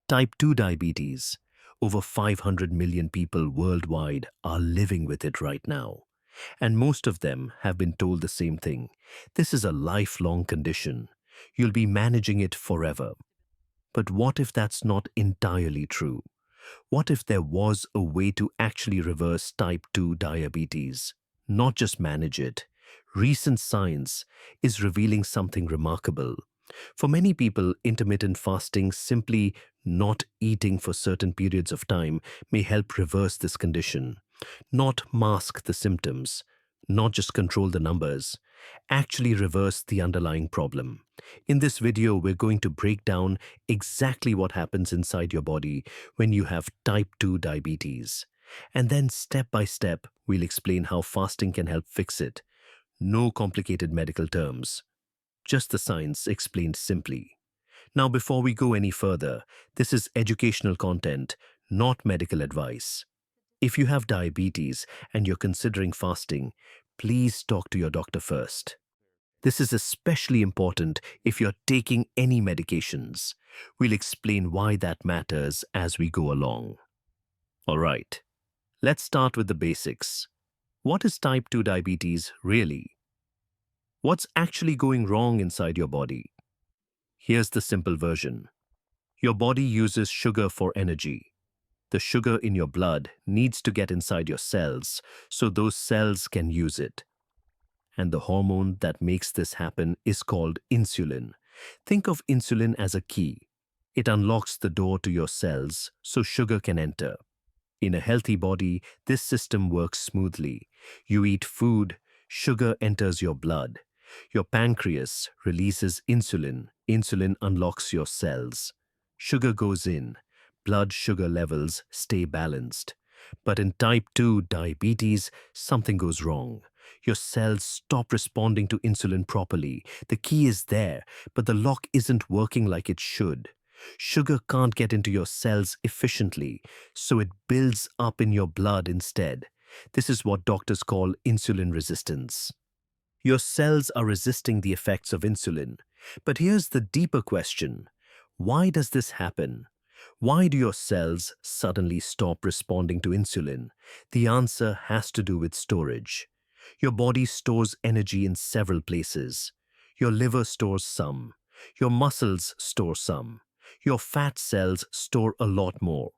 Type 2 diabetes. Over 500 million people worldwide are living with it right now. And most of them have been told the same thing. This is a lifelong condition. You'll be managing it forever. But what if that's not entirely true? What if there was a way to actually reverse type 2 diabetes? Not just manage it. Recent science is revealing something remarkable. For many people, intermittent fasting, simply not eating for certain periods of time, may help reverse this condition. Not mask the symptoms, not just control the numbers, actually reverse the underlying problem. In this video, we're going to break down exactly what happens inside your body when you have type 2 diabetes. And then step by step, we'll explain how fasting can help fix it. No complicated medical terms, just the science explained simply. Now, before we go any further, this is educational content, not medical advice. If you have diabetes and you're considering fasting, please talk to your doctor first. This is especially important if you're taking any medications. We'll explain why that matters as we go along. All right, let's start with the basics. What is type 2 diabetes really? What's actually going wrong inside your body? Here's the simple version. Your body uses sugar for energy. The sugar in your blood needs to get inside your cells so those cells can use it. And the hormone that makes this happen is called insulin. Think of insulin as a key. It unlocks the door to your cells so sugar can enter. In a healthy body, this system works smoothly. You eat food, sugar enters your blood. Your pancreas releases insulin. Insulin unlocks your cells. Sugar goes in. Blood sugar levels stay balanced. But in type 2 diabetes, something goes wrong. Your cells stop responding to insulin properly. The key is there, but the lock isn't working like it should. Sugar can't get into your cells efficiently, so it builds up in your blood instead. This is what doctors call insulin resistance. Your cells are resisting the effects of insulin. But here's the deeper question. Why does this happen? Why do your cells suddenly stop responding to insulin? The answer has to do with storage. Your body stores energy in several places. Your liver stores some. Your muscles store some. Your fat cells store a lot more.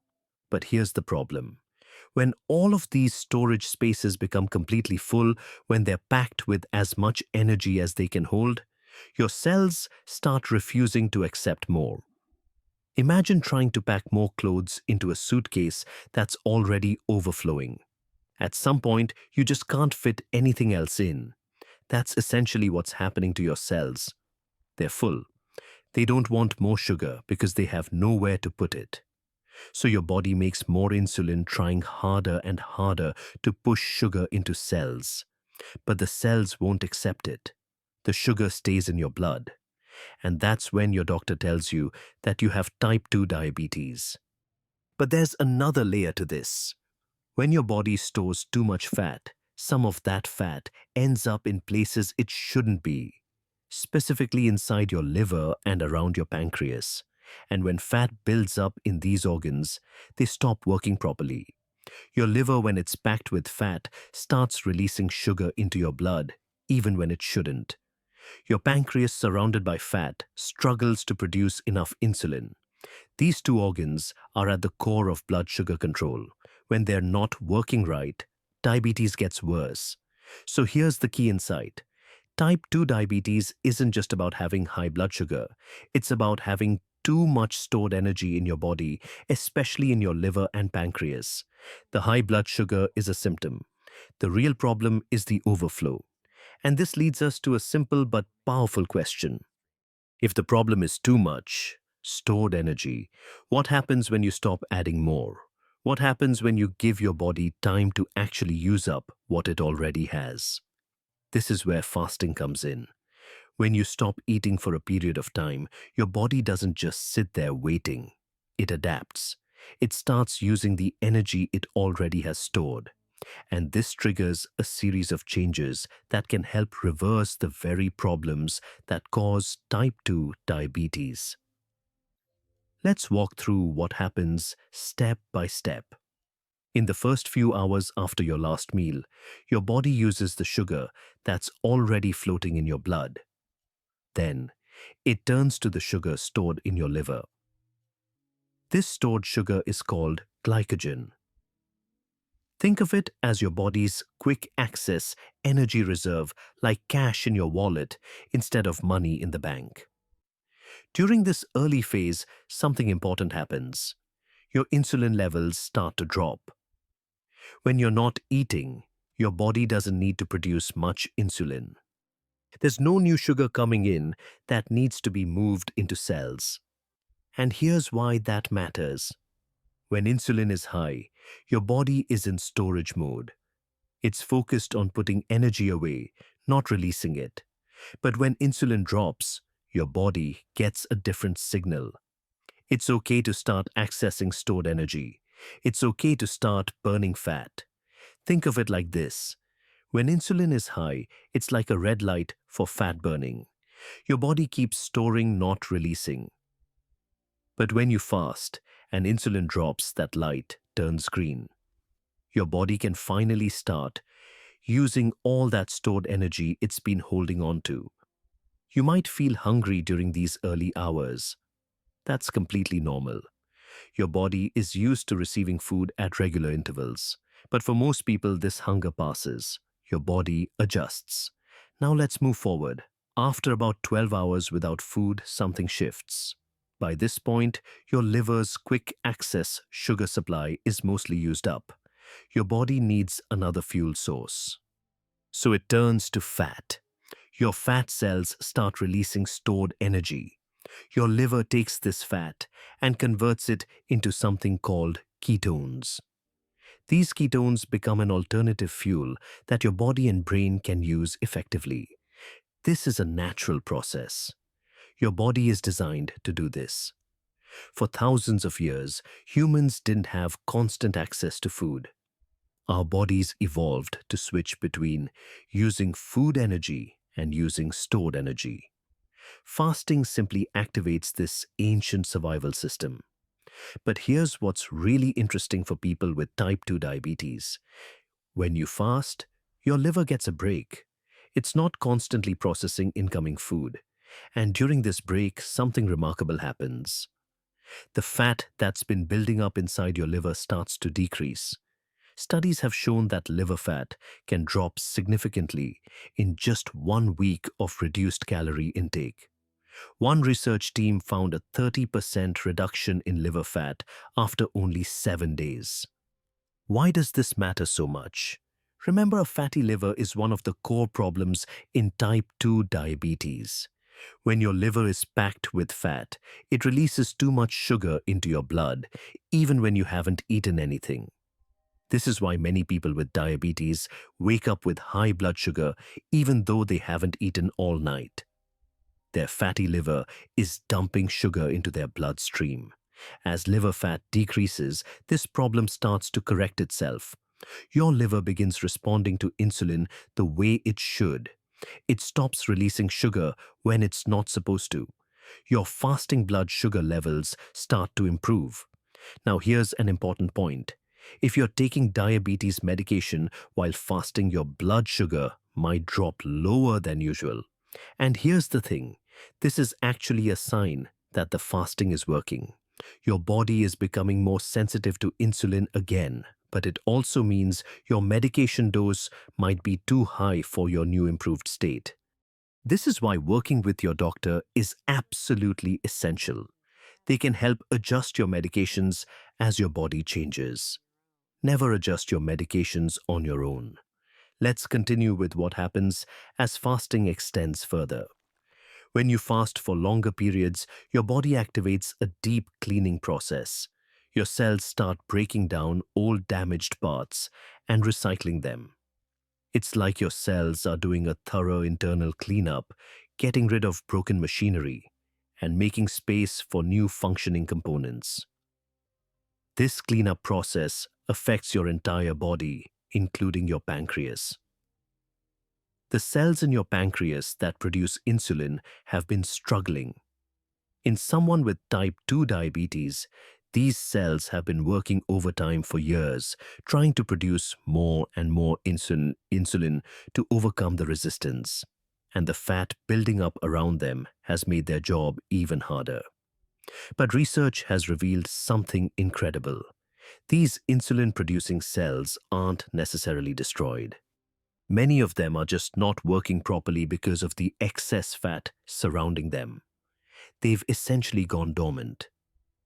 But here's the problem. When all of these storage spaces become completely full, when they're packed with as much energy as they can hold, your cells start refusing to accept more. Imagine trying to pack more clothes into a suitcase that's already overflowing. At some point, you just can't fit anything else in. That's essentially what's happening to your cells. They're full. They don't want more sugar because they have nowhere to put it. So your body makes more insulin, trying harder and harder to push sugar into cells. But the cells won't accept it. The sugar stays in your blood. And that's when your doctor tells you that you have type 2 diabetes. But there's another layer to this. When your body stores too much fat, some of that fat ends up in places it shouldn't be, specifically inside your liver and around your pancreas. And when fat builds up in these organs, they stop working properly. Your liver, when it's packed with fat, starts releasing sugar into your blood, even when it shouldn't. Your pancreas, surrounded by fat, struggles to produce enough insulin. These two organs are at the core of blood sugar control. When they're not working right, diabetes gets worse. So here's the key insight. Type 2 diabetes isn't just about having high blood sugar. It's about having too much stored energy in your body, especially in your liver and pancreas. The high blood sugar is a symptom. The real problem is the overflow. And this leads us to a simple but powerful question. If the problem is too much stored energy, what happens when you stop adding more? What happens when you give your body time to actually use up what it already has? This is where fasting comes in. When you stop eating for a period of time, your body doesn't just sit there waiting. It adapts. It starts using the energy it already has stored. And this triggers a series of changes that can help reverse the very problems that cause type 2 diabetes. Let's walk through what happens step by step. In the first few hours after your last meal, your body uses the sugar that's already floating in your blood. Then, it turns to the sugar stored in your liver. This stored sugar is called glycogen. Think of it as your body's quick access energy reserve, like cash in your wallet instead of money in the bank. During this early phase, something important happens. Your insulin levels start to drop. When you're not eating, your body doesn't need to produce much insulin. There's no new sugar coming in that needs to be moved into cells. And here's why that matters. When insulin is high, your body is in storage mode. It's focused on putting energy away, not releasing it. But when insulin drops, your body gets a different signal. It's okay to start accessing stored energy. It's okay to start burning fat. Think of it like this. When insulin is high, it's like a red light for fat burning. Your body keeps storing, not releasing. But when you fast and insulin drops, that light turns green. Your body can finally start using all that stored energy it's been holding on to. You might feel hungry during these early hours. That's completely normal. Your body is used to receiving food at regular intervals. But for most people, this hunger passes. Your body adjusts. Now let's move forward. After about 12 hours without food, something shifts. By this point, your liver's quick access sugar supply is mostly used up. Your body needs another fuel source. So it turns to fat. Your fat cells start releasing stored energy. Your liver takes this fat and converts it into something called ketones. These ketones become an alternative fuel that your body and brain can use effectively. This is a natural process. Your body is designed to do this. For thousands of years, humans didn't have constant access to food. Our bodies evolved to switch between using food energy and using stored energy. Fasting simply activates this ancient survival system. But here's what's really interesting for people with type 2 diabetes. When you fast, your liver gets a break. It's not constantly processing incoming food. And during this break, something remarkable happens. The fat that's been building up inside your liver starts to decrease. Studies have shown that liver fat can drop significantly in just 1 week of reduced calorie intake. One research team found a 30% reduction in liver fat after only 7 days. Why does this matter so much? Remember, a fatty liver is one of the core problems in type 2 diabetes. When your liver is packed with fat, it releases too much sugar into your blood, even when you haven't eaten anything. This is why many people with diabetes wake up with high blood sugar even though they haven't eaten all night. Their fatty liver is dumping sugar into their bloodstream. As liver fat decreases, this problem starts to correct itself. Your liver begins responding to insulin the way it should. It stops releasing sugar when it's not supposed to. Your fasting blood sugar levels start to improve. Now here's an important point. If you're taking diabetes medication while fasting, your blood sugar might drop lower than usual. And here's the thing, this is actually a sign that the fasting is working. Your body is becoming more sensitive to insulin again, but it also means your medication dose might be too high for your new improved state. This is why working with your doctor is absolutely essential. They can help adjust your medications as your body changes. Never adjust your medications on your own. Let's continue with what happens as fasting extends further. When you fast for longer periods, your body activates a deep cleaning process. Your cells start breaking down old damaged parts and recycling them. It's like your cells are doing a thorough internal cleanup, getting rid of broken machinery and making space for new functioning components. This cleanup process affects your entire body, including your pancreas. The cells in your pancreas that produce insulin have been struggling. In someone with type 2 diabetes, these cells have been working overtime for years, trying to produce more and more insulin to overcome the resistance. And the fat building up around them has made their job even harder. But research has revealed something incredible. These insulin-producing cells aren't necessarily destroyed. Many of them are just not working properly because of the excess fat surrounding them. They've essentially gone dormant.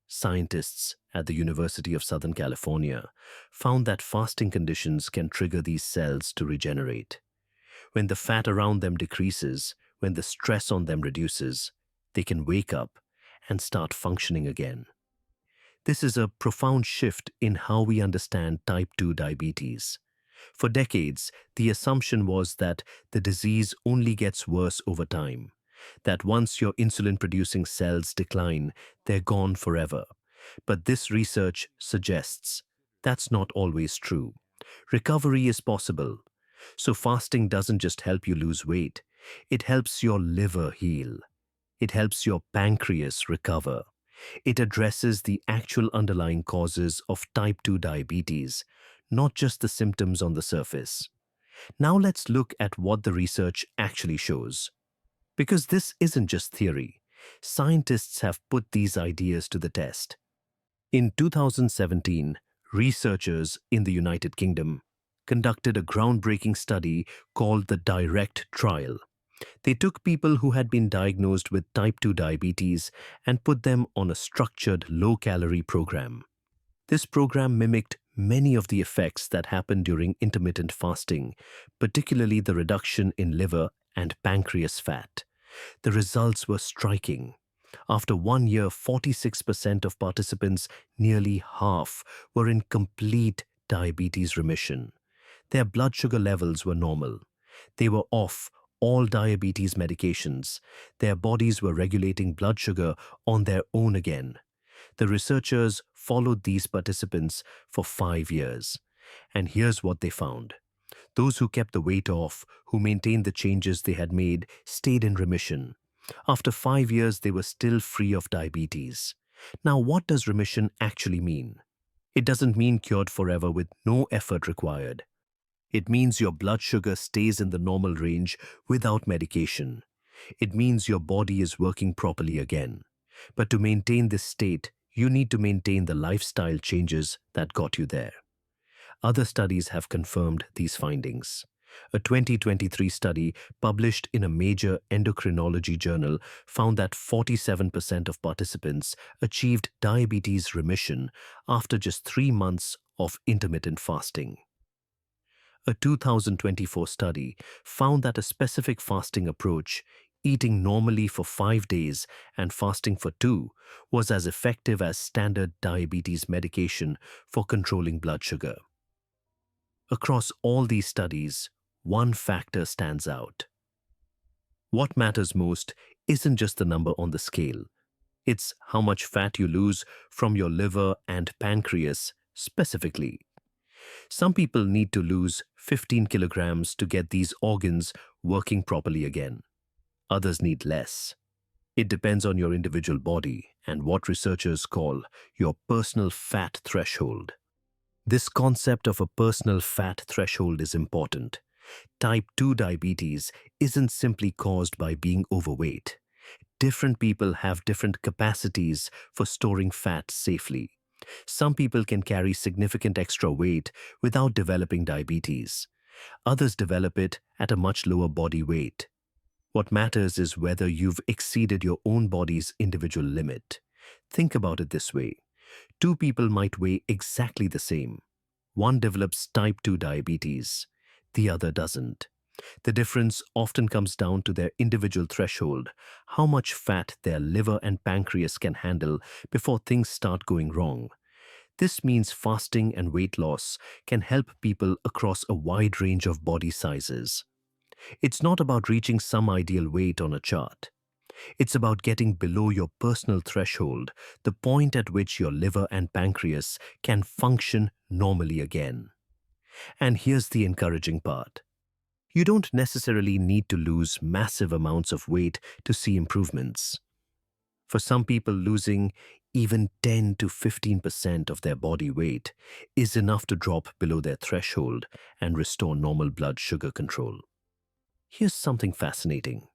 Scientists at the University of Southern California found that fasting conditions can trigger these cells to regenerate. When the fat around them decreases, when the stress on them reduces, they can wake up and start functioning again. This is a profound shift in how we understand type 2 diabetes. For decades, the assumption was that the disease only gets worse over time, that once your insulin-producing cells decline, they're gone forever. But this research suggests that's not always true. Recovery is possible. So fasting doesn't just help you lose weight, it helps your liver heal. It helps your pancreas recover. It addresses the actual underlying causes of type 2 diabetes, not just the symptoms on the surface. Now let's look at what the research actually shows. Because this isn't just theory. Scientists have put these ideas to the test. In 2017, researchers in the United Kingdom conducted a groundbreaking study called the DIRECT trial. They took people who had been diagnosed with type 2 diabetes and put them on a structured low-calorie program. This program mimicked many of the effects that happen during intermittent fasting, particularly the reduction in liver and pancreas fat. The results were striking. After 1 year, 46% of participants, nearly half, were in complete diabetes remission. Their blood sugar levels were normal. They were off all diabetes medications. Their bodies were regulating blood sugar on their own again. The researchers followed these participants for 5 years. And here's what they found. Those who kept the weight off, who maintained the changes they had made, stayed in remission. After 5 years, they were still free of diabetes. Now, what does remission actually mean? It doesn't mean cured forever with no effort required. It means your blood sugar stays in the normal range without medication. It means your body is working properly again. But to maintain this state, you need to maintain the lifestyle changes that got you there. Other studies have confirmed these findings. A 2023 study published in a major endocrinology journal found that 47% of participants achieved diabetes remission after just 3 months of intermittent fasting. A 2024 study found that a specific fasting approach, eating normally for 5 days and fasting for 2, was as effective as standard diabetes medication for controlling blood sugar. Across all these studies, one factor stands out. What matters most isn't just the number on the scale. It's how much fat you lose from your liver and pancreas specifically. Some people need to lose 15 kilograms to get these organs working properly again. Others need less. It depends on your individual body and what researchers call your personal fat threshold. This concept of a personal fat threshold is important. Type 2 diabetes isn't simply caused by being overweight. Different people have different capacities for storing fat safely. Some people can carry significant extra weight without developing diabetes. Others develop it at a much lower body weight. What matters is whether you've exceeded your own body's individual limit. Think about it this way. 2 people might weigh exactly the same. One develops type 2 diabetes, the other doesn't. The difference often comes down to their individual threshold, how much fat their liver and pancreas can handle before things start going wrong. This means fasting and weight loss can help people across a wide range of body sizes. It's not about reaching some ideal weight on a chart. It's about getting below your personal threshold, the point at which your liver and pancreas can function normally again. And here's the encouraging part. You don't necessarily need to lose massive amounts of weight to see improvements. For some people, losing even 10 to 15% of their body weight is enough to drop below their threshold and restore normal blood sugar control. Here's something fascinating.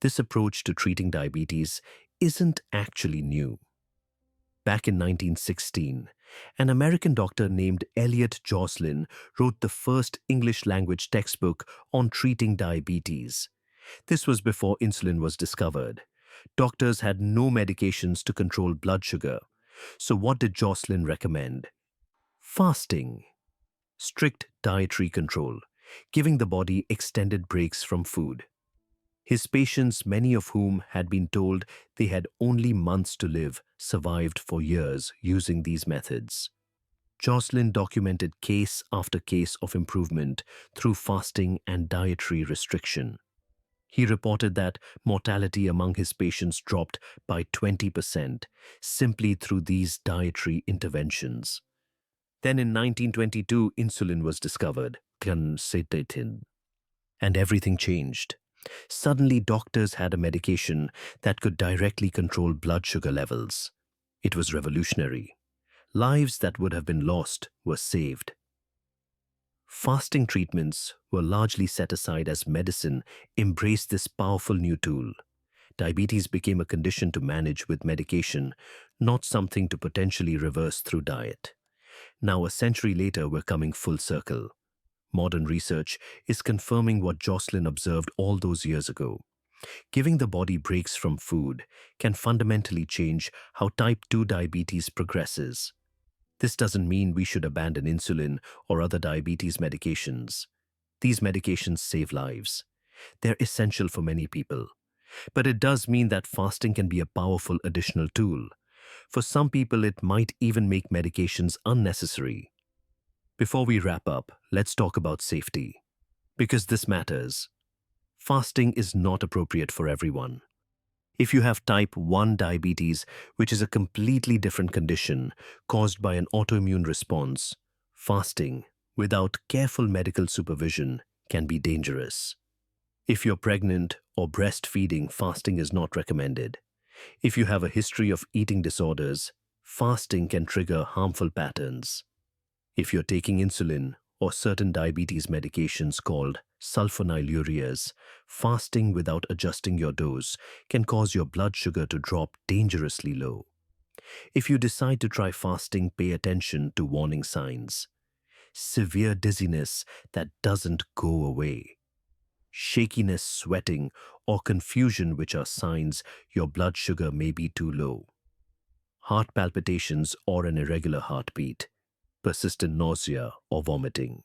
This approach to treating diabetes isn't actually new. Back in 1916, an American doctor named Elliott Joslin wrote the first English-language textbook on treating diabetes. This was before insulin was discovered. Doctors had no medications to control blood sugar. So what did Joslin recommend? Fasting, strict dietary control, giving the body extended breaks from food. His patients, many of whom had been told they had only months to live, survived for years using these methods. Joslin documented case after case of improvement through fasting and dietary restriction. He reported that mortality among his patients dropped by 20% simply through these dietary interventions. Then in 1922, insulin was discovered, and everything changed. Suddenly, doctors had a medication that could directly control blood sugar levels. It was revolutionary. Lives that would have been lost were saved. Fasting treatments were largely set aside as medicine embraced this powerful new tool. Diabetes became a condition to manage with medication, not something to potentially reverse through diet. Now, a century later, we're coming full circle. Modern research is confirming what Joslin observed all those years ago. Giving the body breaks from food can fundamentally change how type 2 diabetes progresses. This doesn't mean we should abandon insulin or other diabetes medications. These medications save lives. They're essential for many people. But it does mean that fasting can be a powerful additional tool. For some people, it might even make medications unnecessary. Before we wrap up, let's talk about safety. Because this matters. Fasting is not appropriate for everyone. If you have type 1 diabetes, which is a completely different condition caused by an autoimmune response, fasting, without careful medical supervision, can be dangerous. If you're pregnant or breastfeeding, fasting is not recommended. If you have a history of eating disorders, fasting can trigger harmful patterns. If you're taking insulin or certain diabetes medications called sulfonylureas, fasting without adjusting your dose can cause your blood sugar to drop dangerously low. If you decide to try fasting, pay attention to warning signs. Severe dizziness that doesn't go away. Shakiness, sweating, or confusion, which are signs your blood sugar may be too low. Heart palpitations or an irregular heartbeat. Persistent nausea or vomiting.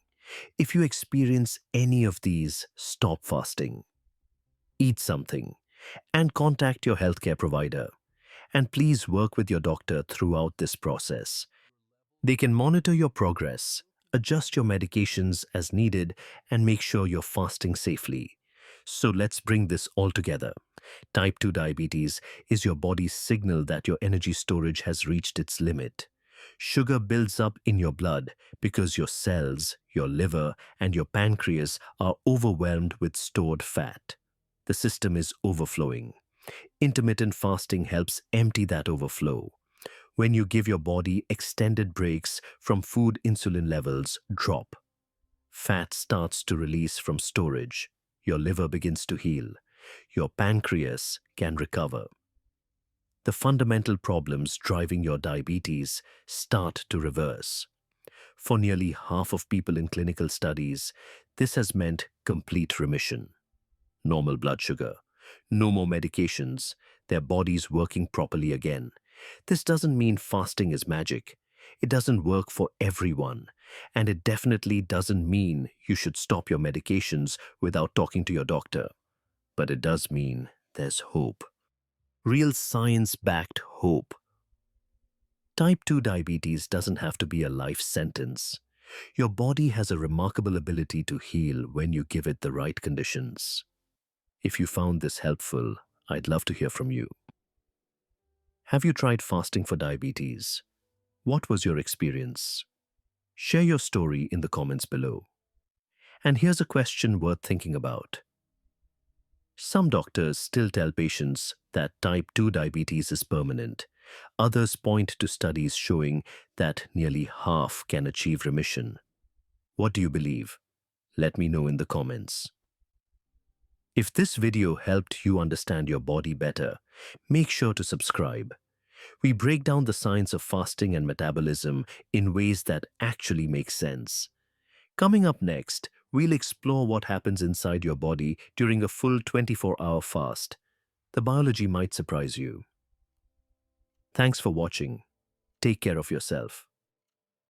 If you experience any of these, stop fasting. Eat something and contact your healthcare provider. And please work with your doctor throughout this process. They can monitor your progress, adjust your medications as needed, and make sure you're fasting safely. So let's bring this all together. Type 2 diabetes is your body's signal that your energy storage has reached its limit. Sugar builds up in your blood because your cells, your liver, and your pancreas are overwhelmed with stored fat. The system is overflowing. Intermittent fasting helps empty that overflow. When you give your body extended breaks from food, insulin levels drop. Fat starts to release from storage. Your liver begins to heal. Your pancreas can recover. The fundamental problems driving your diabetes start to reverse. For nearly half of people in clinical studies, this has meant complete remission. Normal blood sugar, no more medications, their bodies working properly again. This doesn't mean fasting is magic. It doesn't work for everyone. And it definitely doesn't mean you should stop your medications without talking to your doctor. But it does mean there's hope. Real science-backed hope. Type 2 diabetes doesn't have to be a life sentence. Your body has a remarkable ability to heal when you give it the right conditions. If you found this helpful, I'd love to hear from you. Have you tried fasting for diabetes? What was your experience? Share your story in the comments below. And here's a question worth thinking about. Some doctors still tell patients that type 2 diabetes is permanent. Others point to studies showing that nearly half can achieve remission. What do you believe? Let me know in the comments. If this video helped you understand your body better, make sure to subscribe. We break down the science of fasting and metabolism in ways that actually make sense. Coming up next, we'll explore what happens inside your body during a full 24-hour fast. The biology might surprise you. Thanks for watching. Take care of yourself.